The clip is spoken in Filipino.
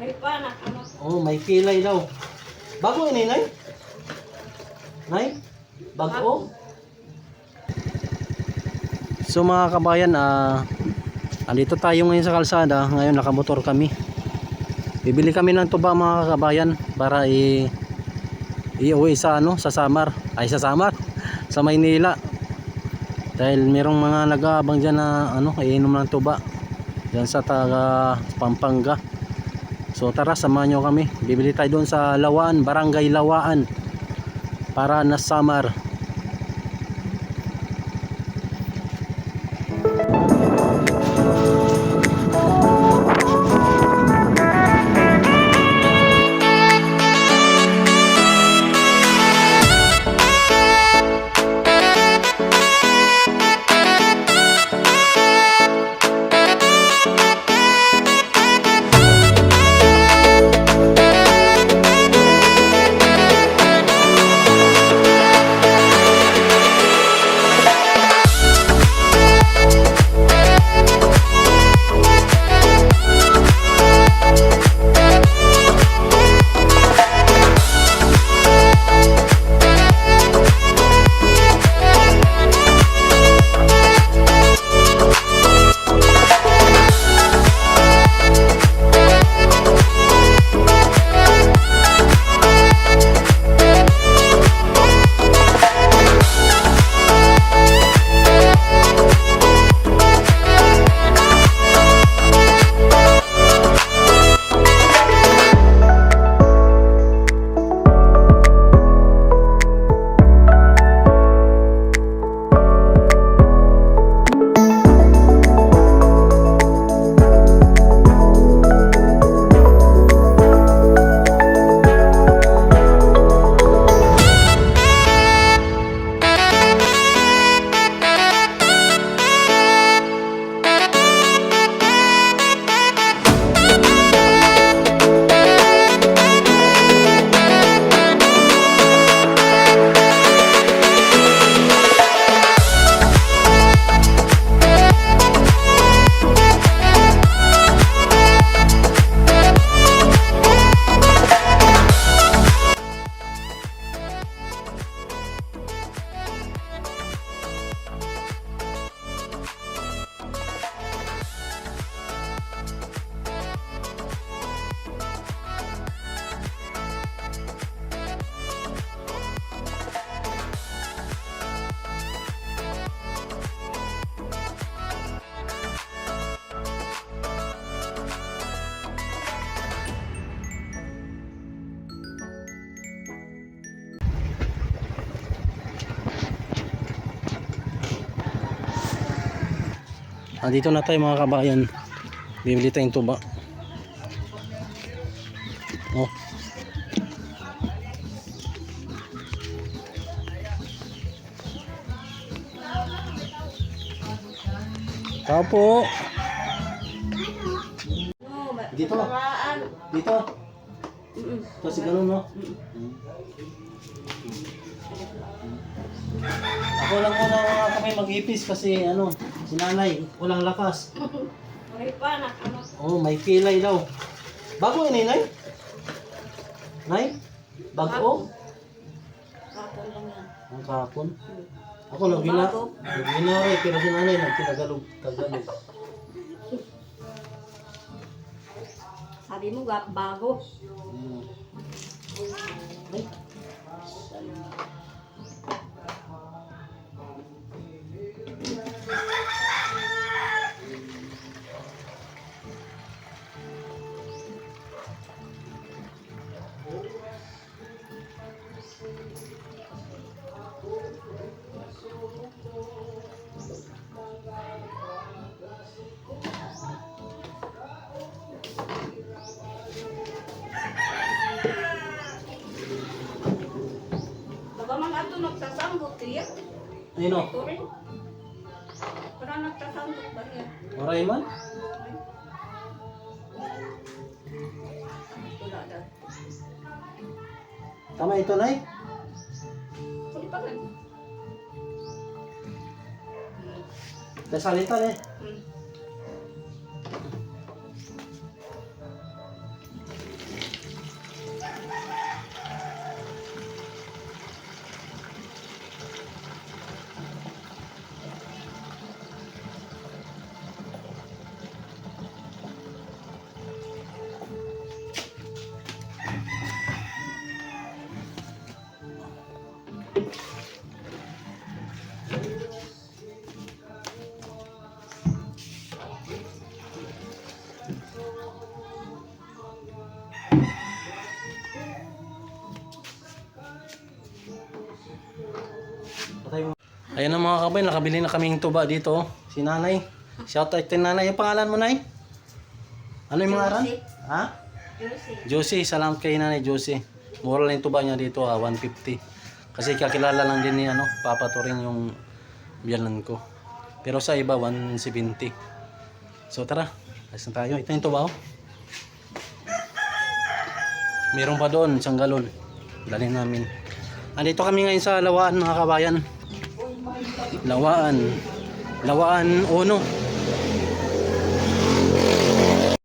May panak, ano? Oh, may kilay daw. Bago ini, Nay? Nay? Bago? So mga kabayan, andito tayo ngayon sa kalsada. Ngayon nakamotor kami. Bibili kami ng tuba mga kabayan para iuwi sa sa Samar. Ay sa Samar, sa Maynila. Dahil merong mga nag-aabang diyan na iinom ng tuba diyan sa taga Pampanga. So tara, samahan nyo kami. Bibili tayo doon sa Lawaan, Barangay Lawaan, para na Samar. Dito na tayo mga kabayan. Bibili tayong tuba. Oh. Tapo. Dito. Dito. Kasi ganun, no? Ako lang muna kami mag-ipis kasi si nanay walang lakas. May panak, ano? Oh, may kilay daw. Bago ini, Nay? Nay? Bago? Kapon lang yan. Ang kapon. Ako naginaray pero si nanay nagtinagalog. Sabi mo, bago. Ay. Baka man ato nagsasanggol tiyak. Ayun o. Ito rin. Parang nagsasanggol ba yan? Oray man? Wala daw. Tama ito, Nay? Huli pa rin. Dasalitan eh. Ayan ang mga kabayan, nakabili na kaming tuba dito. Si nanay. Shout out kay nanay. Yung pangalan mo, nay? Ano yung mga aran? Josie. Ha? Josie. Josie, salamat kay nanay Josie. Mura lang yung tuba niya dito, 150. Kasi kakilala lang din ni Papa Turing yung biyanan ko. Pero sa iba, 170. So tara, alis na tayo. Ito yung tuba, oh. Meron pa doon, isang galon. Dalhin namin. Andito kami ngayon sa Lawaan, mga kabayan. Lawaan. Lawaan, Ono.